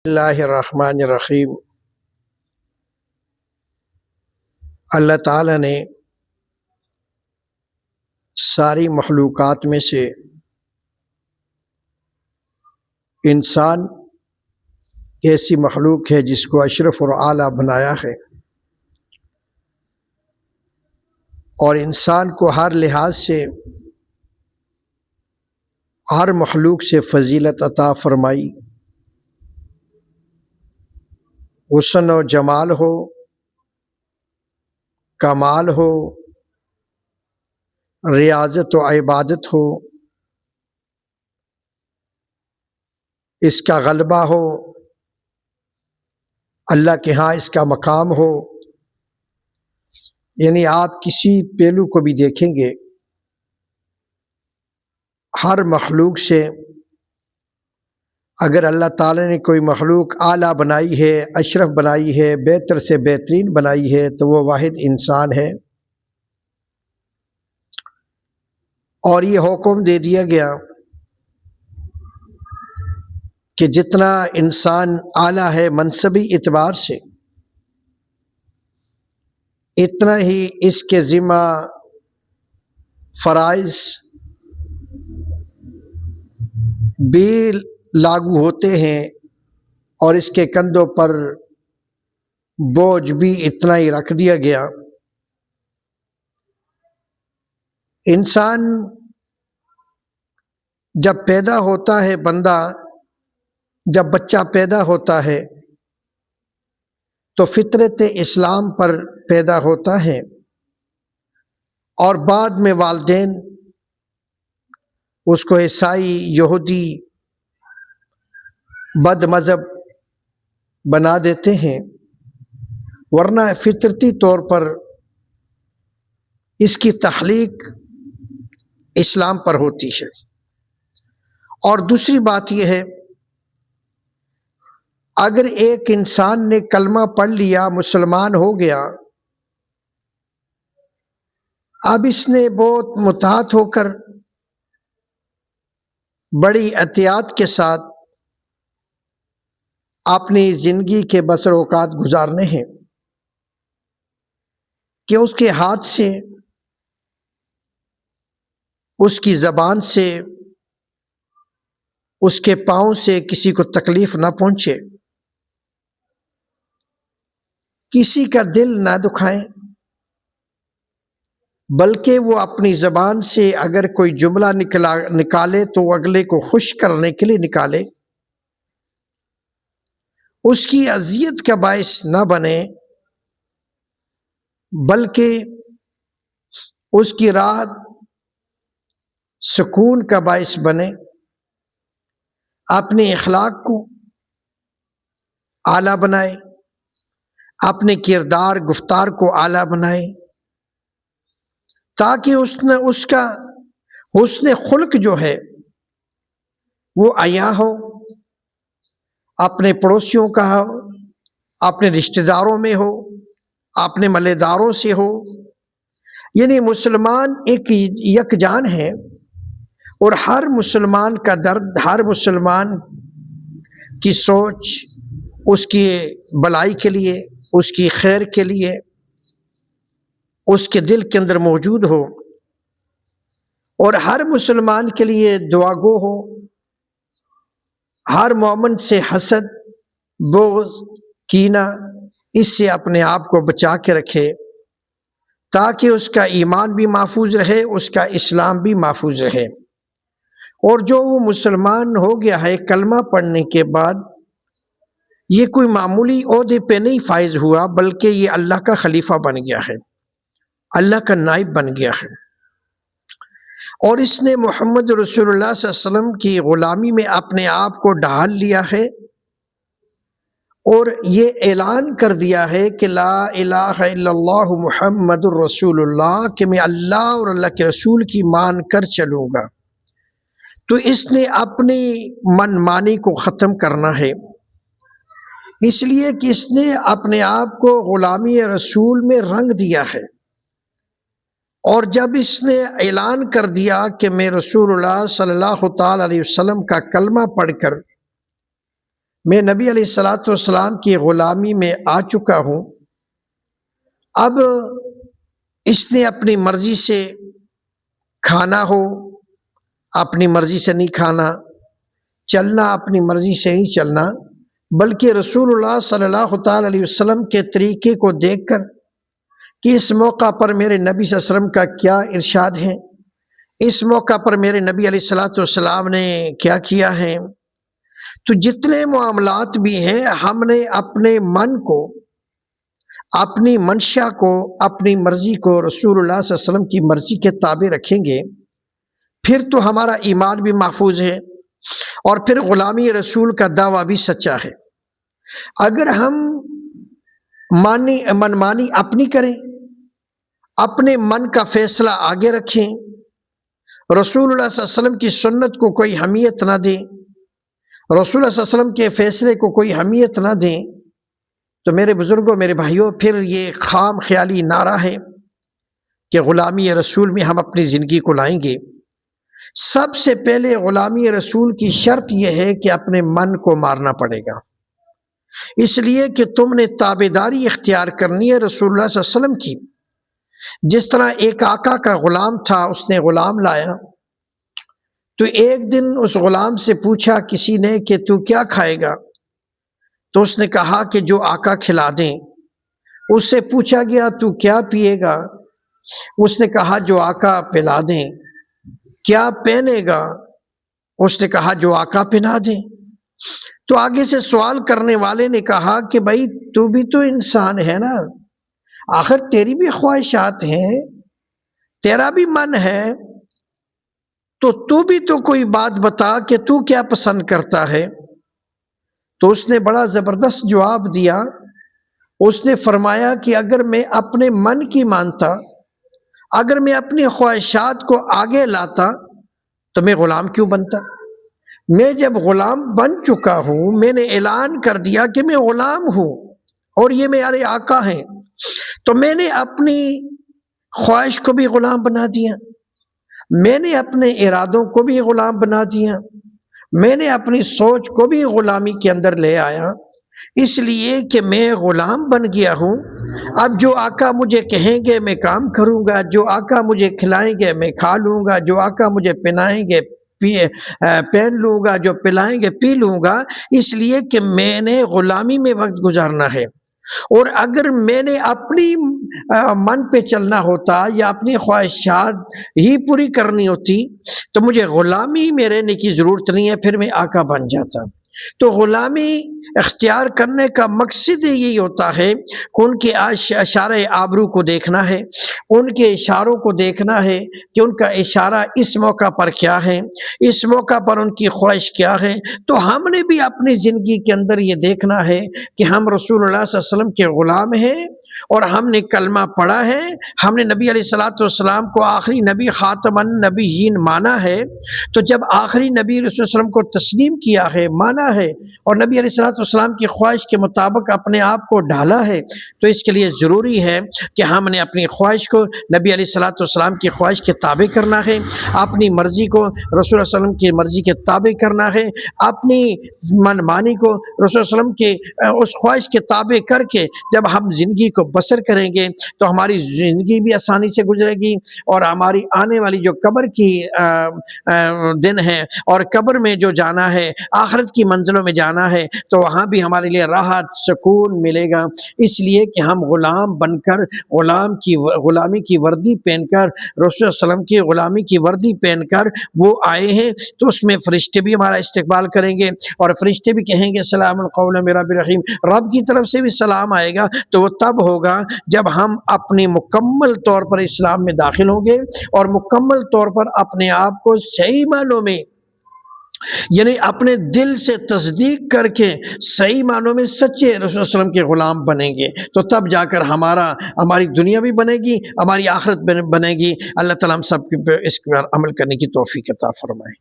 اللہ الرحمن الرحیم۔ اللہ تعالیٰ نے ساری مخلوقات میں سے انسان ایسی مخلوق ہے جس کو اشرف اور اعلیٰ بنایا ہے، اور انسان کو ہر لحاظ سے ہر مخلوق سے فضیلت عطا فرمائی۔ حسن و جمال ہو، کمال ہو، ریاضت و عبادت ہو، اس کا غلبہ ہو، اللہ کے ہاں اس کا مقام ہو۔ یعنی آپ کسی پہلو کو بھی دیکھیں گے، ہر مخلوق سے اگر اللہ تعالیٰ نے کوئی مخلوق اعلیٰ بنائی ہے، اشرف بنائی ہے، بہتر سے بہترین بنائی ہے، تو وہ واحد انسان ہے۔ اور یہ حکم دے دیا گیا کہ جتنا انسان اعلیٰ ہے منصبی اعتبار سے، اتنا ہی اس کے ذمہ فرائض بھی لاگو ہوتے ہیں، اور اس کے کندھوں پر بوجھ بھی اتنا ہی رکھ دیا گیا۔ انسان جب پیدا ہوتا ہے، بندہ جب بچہ پیدا ہوتا ہے تو فطرت اسلام پر پیدا ہوتا ہے، اور بعد میں والدین اس کو عیسائی، یہودی، بد مذہب بنا دیتے ہیں، ورنہ فطرتی طور پر اس کی تخلیق اسلام پر ہوتی ہے۔ اور دوسری بات یہ ہے، اگر ایک انسان نے کلمہ پڑھ لیا، مسلمان ہو گیا، اب اس نے بہت محتاط ہو کر بڑی احتیاط کے ساتھ اپنی زندگی کے بسر اوقات گزارنے ہیں کہ اس کے ہاتھ سے، اس کی زبان سے، اس کے پاؤں سے کسی کو تکلیف نہ پہنچے، کسی کا دل نہ دکھائیں، بلکہ وہ اپنی زبان سے اگر کوئی جملہ نکالے تو اگلے کو خوش کرنے کے لیے نکالے، اس کی اذیت کا باعث نہ بنے، بلکہ اس کی راحت سکون کا باعث بنے۔ اپنے اخلاق کو اعلیٰ بنائے، اپنے کردار گفتار کو اعلیٰ بنائے، تاکہ اس کا حسن خلق جو ہے وہ عیاں ہو، اپنے پڑوسیوں کا ہو، اپنے رشتہ داروں میں ہو، اپنے ملے داروں سے ہو۔ یعنی مسلمان ایک یکجان ہے، اور ہر مسلمان کا درد، ہر مسلمان کی سوچ اس کی بلائی کے لیے، اس کی خیر کے لیے اس کے دل کے اندر موجود ہو، اور ہر مسلمان کے لیے دعا گو ہو، ہر مومن سے حسد، بغض، کینہ، اس سے اپنے آپ کو بچا کے رکھے، تاکہ اس کا ایمان بھی محفوظ رہے، اس کا اسلام بھی محفوظ رہے۔ اور جو وہ مسلمان ہو گیا ہے کلمہ پڑھنے کے بعد، یہ کوئی معمولی عہدے پہ نہیں فائز ہوا، بلکہ یہ اللہ کا خلیفہ بن گیا ہے، اللہ کا نائب بن گیا ہے، اور اس نے محمد رسول اللہ صلی اللہ علیہ وسلم کی غلامی میں اپنے آپ کو ڈھال لیا ہے، اور یہ اعلان کر دیا ہے کہ لا الہ الا اللہ محمد الرسول اللہ، کہ میں اللہ اور اللہ کے رسول کی مان کر چلوں گا۔ تو اس نے اپنی من مانی کو ختم کرنا ہے، اس لیے کہ اس نے اپنے آپ کو غلامی رسول میں رنگ دیا ہے، اور جب اس نے اعلان کر دیا کہ میں رسول اللہ صلی اللہ تعالی علیہ وسلم کا کلمہ پڑھ کر میں نبی علیہ الصلوۃ والسلام کی غلامی میں آ چکا ہوں، اب اس نے اپنی مرضی سے کھانا ہو اپنی مرضی سے نہیں کھانا، چلنا اپنی مرضی سے نہیں چلنا، بلکہ رسول اللہ صلی اللہ تعالی علیہ وسلم کے طریقے کو دیکھ کر کہ اس موقع پر میرے نبی صلی اللہ علیہ وسلم کا کیا ارشاد ہے، اس موقع پر میرے نبی علیہ الصلوۃ والسلام نے کیا کیا ہے۔ تو جتنے معاملات بھی ہیں، ہم نے اپنے من کو، اپنی منشا کو، اپنی مرضی کو رسول اللہ صلی اللہ علیہ وسلم کی مرضی کے تابع رکھیں گے، پھر تو ہمارا ایمان بھی محفوظ ہے اور پھر غلامی رسول کا دعویٰ بھی سچا ہے۔ اگر ہم منمانی اپنی کریں، اپنے من کا فیصلہ آگے رکھیں، رسول اللہ صلی اللہ علیہ وسلم کی سنت کو کوئی اہمیت نہ دیں، رسول اللہ صلی اللہ علیہ وسلم کے فیصلے کو کوئی اہمیت نہ دیں، تو میرے بزرگوں، میرے بھائیوں، پھر یہ خام خیالی نعرہ ہے کہ غلامی رسول میں ہم اپنی زندگی کو لائیں گے۔ سب سے پہلے غلامی رسول کی شرط یہ ہے کہ اپنے من کو مارنا پڑے گا، اس لیے کہ تم نے تابعداری اختیار کرنی ہے رسول اللہ صلی اللہ علیہ وسلم کی۔ جس طرح ایک آقا کا غلام تھا، اس نے غلام لایا، تو ایک دن اس غلام سے پوچھا کسی نے کہ تو کیا کھائے گا؟ تو اس نے کہا کہ جو آقا کھلا دیں۔ اس سے پوچھا گیا تو کیا پیے گا؟ اس نے کہا جو آقا پلا دیں۔ کیا پہنے گا؟ اس نے کہا جو آقا پہنا دیں۔ تو آگے سے سوال کرنے والے نے کہا کہ بھائی تو بھی تو انسان ہے نا، آخر تیری بھی خواہشات ہیں، تیرا بھی من ہے، تو بھی تو کوئی بات بتا کہ تو کیا پسند کرتا ہے۔ تو اس نے بڑا زبردست جواب دیا، اس نے فرمایا کہ اگر میں اپنے من کی مانتا، اگر میں اپنی خواہشات کو آگے لاتا تو میں غلام کیوں بنتا؟ میں جب غلام بن چکا ہوں، میں نے اعلان کر دیا کہ میں غلام ہوں اور یہ میرے آقا ہیں، تو میں نے اپنی خواہش کو بھی غلام بنا دیا، میں نے اپنے ارادوں کو بھی غلام بنا دیا، میں نے اپنی سوچ کو بھی غلامی کے اندر لے آیا، اس لیے کہ میں غلام بن گیا ہوں۔ اب جو آقا مجھے کہیں گے میں کام کروں گا، جو آقا مجھے کھلائیں گے میں کھا لوں گا، جو آقا مجھے پہنائیں گے پہن لوں گا، جو پلائیں گے پی لوں گا، اس لیے کہ میں نے غلامی میں وقت گزارنا ہے۔ اور اگر میں نے اپنی من پہ چلنا ہوتا یا اپنی خواہشات ہی پوری کرنی ہوتی تو مجھے غلامی میں رہنے کی ضرورت نہیں ہے، پھر میں آقا بن جاتا۔ تو غلامی اختیار کرنے کا مقصد یہی ہوتا ہے کہ ان کے اشارہ آبرو کو دیکھنا ہے، ان کے اشاروں کو دیکھنا ہے کہ ان کا اشارہ اس موقع پر کیا ہے، اس موقع پر ان کی خواہش کیا ہے۔ تو ہم نے بھی اپنی زندگی کے اندر یہ دیکھنا ہے کہ ہم رسول اللہ صلی اللہ علیہ وسلم کے غلام ہیں اور ہم نے کلمہ پڑھا ہے، ہم نے نبی علیہ الصلوۃ والسلام کو آخری نبی خاتم النبیین مانا ہے۔ تو جب آخری نبی رسول اللہ علیہ وسلم کو تسلیم کیا ہے، مانا ہے اور نبی علیہ الصلوۃ والسلام کی خواہش کے مطابق اپنے آپ کو ڈھالا ہے، تو اس کے لیے ضروری ہے کہ ہم نے اپنی خواہش کو نبی علیہ الصلوۃ والسلام کی خواہش کے تابع کرنا ہے، اپنی مرضی کو رسول اللہ صلی اللہ علیہ وسلم کی مرضی کے تابع کرنا ہے، اپنی من مانی کو رسول اللہ علیہ وسلم کے اس خواہش کے تابع کر کے جب ہم زندگی کو بسر کریں گے تو ہماری زندگی بھی آسانی سے گزرے گی، اور ہماری آنے والی جو قبر کی دن ہے اور قبر میں جو جانا ہے، آخرت کی منزلوں میں جانا ہے، تو وہاں بھی ہمارے لیے راحت سکون ملے گا۔ اس لیے کہ ہم غلام بن کر، غلامی کی وردی پہن کر، رسول اللہ صلی اللہ علیہ وسلم کی غلامی کی وردی پہن کر وہ آئے ہیں، تو اس میں فرشتے بھی ہمارا استقبال کریں گے اور فرشتے بھی کہیں گے سلام القول من رب الرحیم، رب کی طرف سے بھی سلام آئے گا۔ تو وہ تب ہوگا جب ہم اپنے مکمل طور پر اسلام میں داخل ہوں گے اور مکمل طور پر اپنے آپ کو صحیح معنوں میں، یعنی اپنے دل سے تصدیق کر کے صحیح معنوں میں سچے رسول اللہ صلی اللہ علیہ وسلم کے غلام بنیں گے، تو تب جا کر ہماری دنیا بھی بنے گی، ہماری آخرت بنے گی۔ اللہ تعالیٰ ہم سب اس پر عمل کرنے کی توفیق عطا فرمائے۔